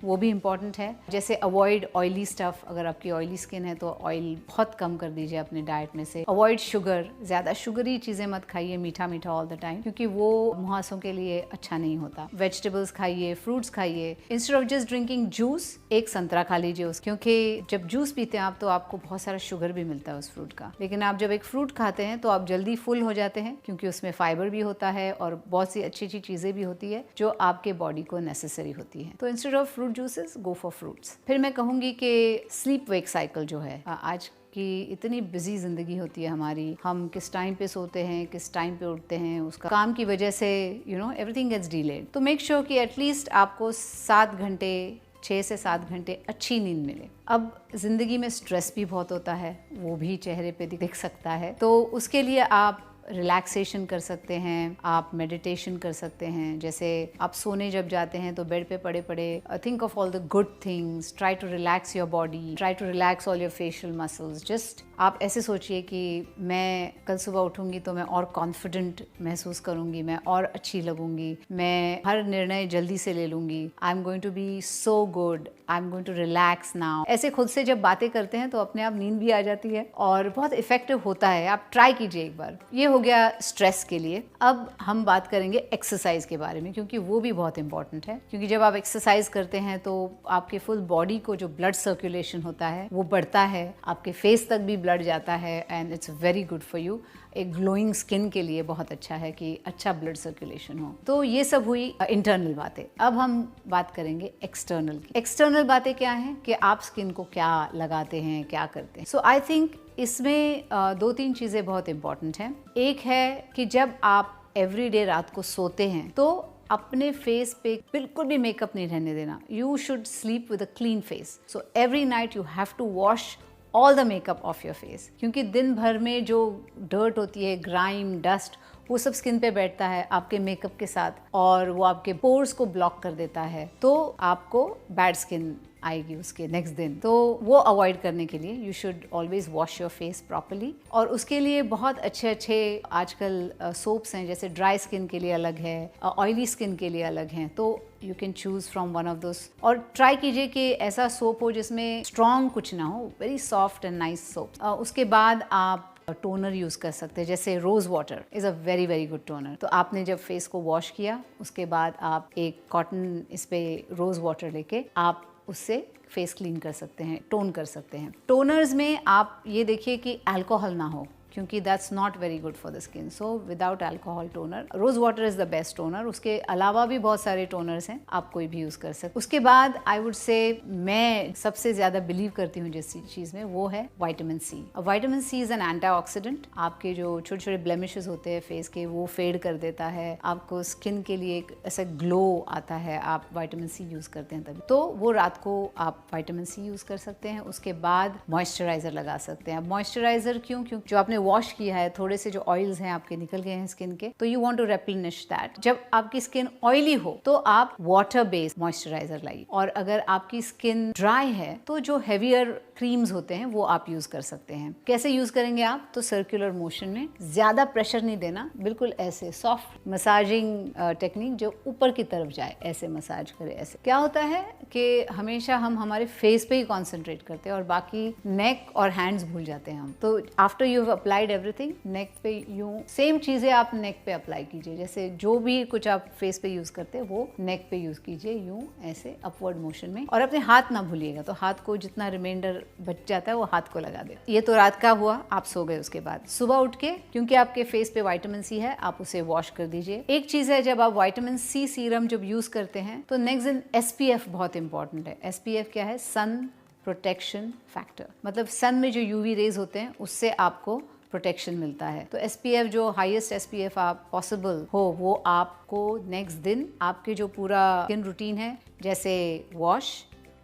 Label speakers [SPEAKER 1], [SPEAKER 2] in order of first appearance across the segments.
[SPEAKER 1] वो भी इम्पॉर्टेंट है। जैसे अवॉइड ऑयली स्टफ, अगर आपकी ऑयली स्किन है तो ऑयल बहुत कम कर दीजिए अपने डाइट में से। अवॉइड शुगर, ज़्यादा शुगरी चीज़ें मत खाइए, मीठा मीठा ऑल द टाइम, क्योंकि वो मुहासों के लिए अच्छा नहीं होता। वेजिटेबल्स खाइए, फ्रूट्स खाइए। Instead of just drinking juice, एक संतरा खा लीजिए क्योंकि जब जूस पीते हैं आप तो आपको बहुत सारा शुगर भी मिलता है उस फ्रूट का, लेकिन आप जब एक फ्रूट खाते हैं तो आप जल्दी फुल हो जाते हैं, क्योंकि उसमें फाइबर भी होता है और बहुत सी अच्छी अच्छी चीज़ें भी होती है जो आपके बॉडी को नेसेसरी होती है। तो instead of fruit juices, go for fruits. फिर मैं कहूँगी कि स्लीप वेक साइकिल जो है, आज कि इतनी बिजी ज़िंदगी होती है हमारी, हम किस टाइम पे सोते हैं, किस टाइम पे उठते हैं, उसका काम की वजह से एवरीथिंग गेट्स डिलेड। तो मेक श्योर कि एटलीस्ट आपको 7 घंटे, 6 से 7 घंटे अच्छी नींद मिले। अब ज़िंदगी में स्ट्रेस भी बहुत होता है, वो भी चेहरे पे दिख सकता है, तो उसके लिए आप रिलैक्सेशन कर सकते हैं, आप मेडिटेशन कर सकते हैं। जैसे आप सोने जब जाते हैं तो बेड पे पड़े पड़े think of all the good things, try to relax your body, try to relax all your facial muscles. Just आप ऐसे सोचिए कि मैं कल सुबह उठूंगी तो मैं और कॉन्फिडेंट महसूस करूंगी, मैं और अच्छी लगूंगी, मैं हर निर्णय जल्दी से ले लूंगी, I am going to be so good, I am going to relax now. ऐसे खुद से जब बातें करते हैं तो अपने आप नींद भी आ जाती है और बहुत इफेक्टिव होता है। आप ट्राई कीजिए एक बार। ये हो गया स्ट्रेस के लिए। अब हम बात करेंगे एक्सरसाइज के बारे में, क्योंकि वो भी बहुत इंपॉर्टेंट है। क्योंकि जब आप एक्सरसाइज करते हैं तो आपके फुल बॉडी को जो ब्लड सर्कुलेशन होता है वो बढ़ता है, आपके फेस तक भी ब्लड जाता है, and it's very good for you. एक ग्लोइंग स्किन के लिए बहुत अच्छा है कि अच्छा ब्लड सर्कुलेशन हो। तो ये सब हुई इंटरनल बातें। अब हम बात करेंगे एक्सटर्नल की। एक्सटर्नल बातें क्या हैं कि आप स्किन को क्या लगाते हैं, क्या करते हैं। सो आई थिंक इसमें 2-3 चीज़ें बहुत इंपॉर्टेंट हैं। एक है कि जब आप एवरीडे रात को सोते हैं तो अपने फेस पे बिल्कुल भी मेकअप नहीं रहने देना। You should sleep with a clean face. So every night you have to wash all the makeup off your face, क्योंकि दिन भर में जो डर्ट होती है, ग्राइम, डस्ट, वो सब स्किन पे बैठता है आपके मेकअप के साथ और वो आपके पोर्स को ब्लॉक कर देता है, तो आपको बैड स्किन आएगी उसके नेक्स्ट दिन। तो वो अवॉइड करने के लिए you should always wash your face properly. और उसके लिए बहुत अच्छे अच्छे आजकल सोप्स हैं, जैसे ड्राई स्किन के लिए अलग है, ऑयली स्किन के लिए अलग हैं, तो you can choose from one of those. और ट्राई कीजिए कि ऐसा सोप हो जिसमें स्ट्रॉन्ग कुछ ना हो, very soft and nice soap. उसके बाद आप टोनर यूज़ कर सकते हैं, जैसे rose water is a very very good toner. तो आपने जब फेस को वॉश किया उसके बाद आप एक कॉटन इस पे रोज़ वाटर लेके आप उससे फेस क्लीन कर सकते हैं, टोन कर सकते हैं। टोनर्स में आप ये देखिए कि अल्कोहल ना हो, क्योंकि that's not very good for the skin. So without alcohol toner, rose water is the best toner. उसके अलावा भी बहुत सारे टोनर्स हैं, आप कोई भी यूज कर सकते। उसके बाद आई वुड से मैं सबसे ज्यादा बिलीव करती हूँ जिस चीज में, वो है vitamin C. Vitamin C is an antioxidant. आपके जो छोटे छोटे ब्लेमिशेस होते हैं फेस के वो फेड कर देता है, आपको स्किन के लिए एक ऐसा ग्लो आता है, आप विटामिन सी यूज करते हैं तभी। तो वो रात को आप विटामिन सी यूज कर सकते हैं। उसके बाद मॉइस्चराइजर लगा सकते हैं। मॉइस्चराइजर क्यों? क्योंकि जो आपने वॉश किया है, थोड़े से जो ऑयल्स हैं आपके निकल गए हैं स्किन के, तो यू वांट टू रेप्लेनिश दैट। जब आपकी स्किन ऑयली हो तो आप वाटर बेस्ड मॉइस्चराइजर लाइए, और अगर आपकी स्किन ड्राई है तो जो हेवियर क्रीम्स होते हैं वो आप यूज कर सकते हैं। कैसे यूज करेंगे आप? तो सर्कुलर मोशन में, ज्यादा प्रेशर नहीं देना, बिल्कुल ऐसे सॉफ्ट मसाजिंग टेक्निक जो ऊपर की तरफ जाए, ऐसे मसाज करे। ऐसे क्या होता है कि हमेशा हम हमारे फेस पे ही कॉन्सेंट्रेट करते हैं और बाकी नेक और हैंड्स भूल जाते हैं हम। तो after you have applied everything, neck पे यूं सेम चीजें आप नेक पे अप्लाई कीजिए। जैसे जो भी कुछ आप फेस पे यूज करते हैं वो नेक पे यूज कीजिए, यूं ऐसे अपवर्ड मोशन में। और अपने हाथ ना भूलिएगा, तो हाथ को जितना रिमाइंडर बच जाता है वो हाथ को लगा दे। ये तो रात का हुआ, आप सो गए। उसके बाद सुबह उठ के, क्योंकि आपके फेस पे विटामिन सी है, आप उसे वॉश कर दीजिए। एक चीज है, जब आप विटामिन सी सीरम जब यूज करते हैं तो नेक्स्ट दिन एसपीएफ बहुत इंपॉर्टेंट है। एसपीएफ क्या है? Sun protection factor. मतलब सन में जो यूवी रेज होते हैं उससे आपको प्रोटेक्शन मिलता है। तो एसपीएफ, जो हाईएस्ट एसपीएफ आप पॉसिबल हो, वो आपको नेक्स्ट दिन आपके जो पूरा स्किन रूटीन है, जैसे वॉश,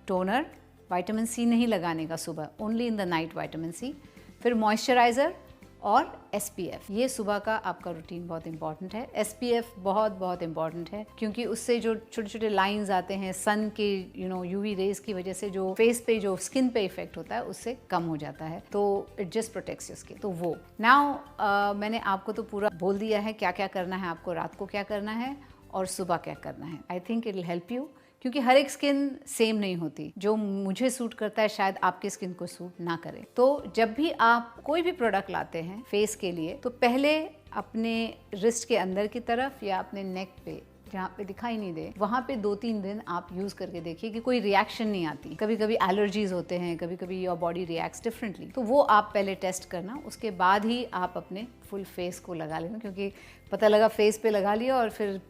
[SPEAKER 1] टोनर, विटामिन सी नहीं लगाने का सुबह, only in the night vitamin C, फिर मॉइस्चराइजर और एसपीएफ। ये सुबह का आपका रूटीन बहुत इंपॉर्टेंट है। एसपीएफ बहुत बहुत इंपॉर्टेंट है, क्योंकि उससे जो छोटे छोटे लाइंस आते हैं सन के यूवी रेज की वजह से, जो फेस पे, जो स्किन पे इफेक्ट होता है, उससे कम हो जाता है। तो it just protects your skin. तो वो नाउ मैंने आपको तो पूरा बोल दिया है क्या क्या करना है आपको, रात को क्या करना है और सुबह क्या करना है। I think it will help you क्योंकि हर एक स्किन सेम नहीं होती। जो मुझे सूट करता है शायद आपकी स्किन को सूट ना करे। तो जब भी आप कोई भी प्रोडक्ट लाते हैं फेस के लिए, तो पहले अपने रिस्ट के अंदर की तरफ या अपने नेक पे जहाँ पे दिखाई नहीं दे, वहाँ पे 2-3 दिन आप यूज़ करके देखिए कि कोई रिएक्शन नहीं आती। कभी कभी एलर्जीज होते हैं, कभी कभी योर बॉडी रिएक्ट्स डिफरेंटली, तो वो आप पहले टेस्ट करना, उसके बाद ही आप अपने फुल फेस को लगा लेना। क्योंकि पता लगा फेस पे लगा लिया और फिर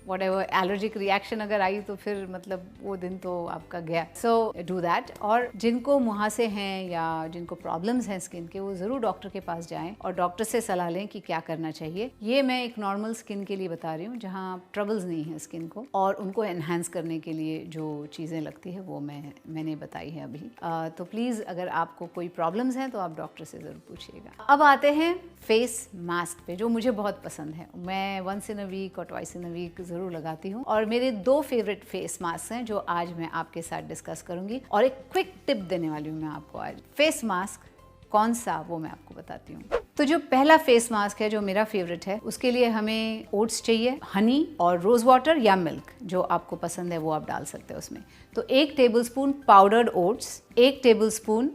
[SPEAKER 1] whatever एलर्जिक रिएक्शन अगर आई तो फिर मतलब वो दिन तो आपका गया। So do that. और जिनको मुहासे हैं या जिनको प्रॉब्लम्स हैं स्किन के, वो ज़रूर डॉक्टर के पास जाएं और डॉक्टर से सलाह लें कि क्या करना चाहिए। ये मैं एक नॉर्मल स्किन के लिए बता रही हूँ जहाँ ट्रबल्स नहीं है स्किन को, और उनको एनहांस करने के लिए जो चीज़ें लगती है वो मैंने बताई है अभी। तो प्लीज़ अगर आपको कोई प्रॉब्लम्स हैं तो आप डॉक्टर से ज़रूर पूछिएगा। अब आते हैं फेस मास्क पे, जो मुझे बहुत पसंद है। मैं वंस इन अ वीक और ट्वाइस इन अ वीक ज़रूर लगाती हूँ, और मेरे 2 फेवरेट फेस मास्क हैं जो आज मैं आपके साथ डिस्कस करूंगी, और एक क्विक टिप देने वाली हूँ मैं आपको आज। फेस मास्क कौन सा वो मैं आपको बताती हूँ। तो जो पहला फेस मास्क है जो मेरा फेवरेट है, उसके लिए हमें ओट्स चाहिए, हनी और रोज वाटर या मिल्क, जो आपको पसंद है वो आप डाल सकते हैं उसमें। तो 1 tablespoon powdered oats, 1 tablespoon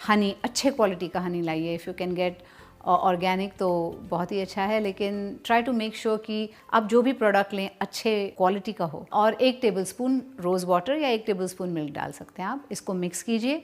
[SPEAKER 1] Honey, अच्छे क्वालिटी का हनी लाइए। If you can get organic तो बहुत ही अच्छा है, लेकिन ट्राई टू मेक श्योर कि आप जो भी प्रोडक्ट लें अच्छे क्वालिटी का हो। और 1 टेबलस्पून रोज़ वाटर या 1 टेबलस्पून मिल्क डाल सकते हैं आप। इसको मिक्स कीजिए,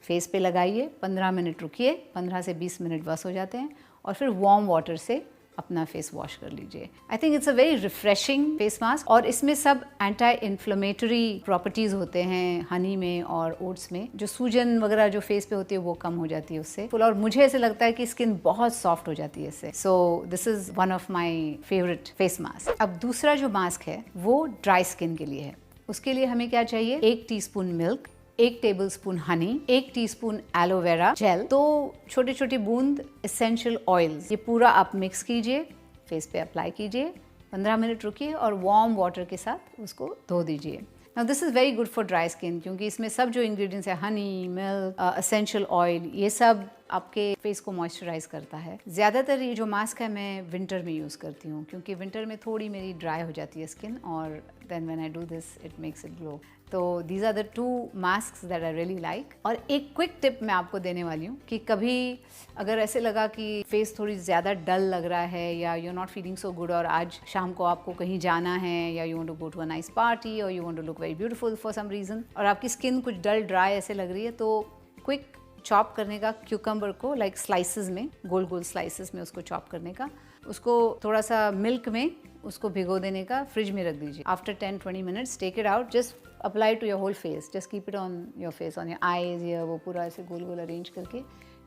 [SPEAKER 1] फेस पे लगाइए, 15 मिनट रुकिए, 15 से 20 मिनट बस हो जाते हैं, और फिर वार्म वाटर से अपना फेस वॉश कर लीजिए। I think it's a very refreshing face mask, और इसमें सब एंटी इन्फ्लेमेटरी प्रॉपर्टीज होते हैं हनी में और ओट्स में। जो सूजन वगैरह जो फेस पे होती है वो कम हो जाती है उससे, और मुझे ऐसे लगता है कि स्किन बहुत सॉफ्ट हो जाती है इससे। So this is one of my favourite face mask. अब दूसरा जो मास्क है वो ड्राई स्किन के लिए है। उसके लिए हमें क्या चाहिए? 1 teaspoon milk, 1 tablespoon Honey, 1 teaspoon aloe vera gel, 2 छोटी छोटी बूंद एसेंशियल ऑयल्स। ये पूरा आप मिक्स कीजिए, फेस पे अप्लाई कीजिए, 15 मिनट रुकिए और वार्म वाटर के साथ उसको धो दीजिए। Now this is very good for dry skin, क्योंकि इसमें सब जो इंग्रेडिएंट्स है, हनी, मिल्क, एसेंशियल ऑयल, ये सब आपके फेस को मॉइस्चराइज करता है। ज़्यादातर ये जो मास्क है मैं विंटर में यूज़ करती हूँ, क्योंकि विंटर में थोड़ी मेरी ड्राई हो जाती है स्किन, और then when I do this it makes it glow. तो these are the 2 mask that I really like. और एक क्विक टिप मैं आपको देने वाली हूँ कि कभी अगर ऐसे लगा कि फेस थोड़ी ज़्यादा डल लग रहा है, या you are not feeling so good, और आज शाम को आपको कहीं जाना है, या you want to go to a nice party, और you want to look very beautiful for some reason, और आपकी स्किन कुछ डल ड्राई ऐसे लग रही है, तो क्विक चॉप करने का क्यूकम्बर को लाइक स्लाइसेस में, गोल गोल स्लाइसेस में उसको चॉप करने का, उसको थोड़ा सा मिल्क में उसको भिगो देने का, फ्रिज में रख दीजिए। After 10-20 minutes take it out, just apply to your whole face, just keep it on your face, on your eyes, या वो पूरा ऐसे गोल गोल अरेंज करके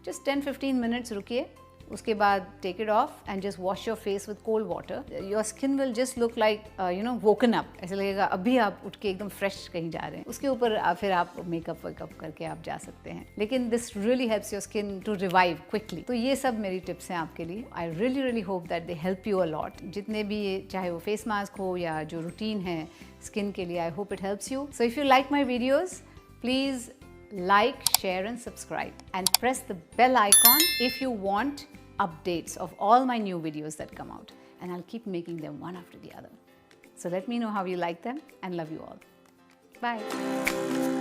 [SPEAKER 1] जस्ट 10-15 मिनट्स रुकिए। उसके बाद take it off and just wash your face with cold water. Your skin will just look like woken up, ऐसे लगेगा अभी आप उठ के एकदम फ्रेश कहीं जा रहे हैं। उसके ऊपर फिर आप मेकअप वेकअप करके आप जा सकते हैं, लेकिन this really helps your skin to revive quickly. तो ये सब मेरी टिप्स हैं आपके लिए। I really really hope that they help you a lot. जितने भी, चाहे वो फेस मास्क हो या जो रूटीन है स्किन के लिए, I hope it helps you. So if you like my videos, please like, share and subscribe, and press the bell icon if you want updates of all my new videos that come out, and I'll keep making them one after the other. So let me know how you like them, and love you all. Bye.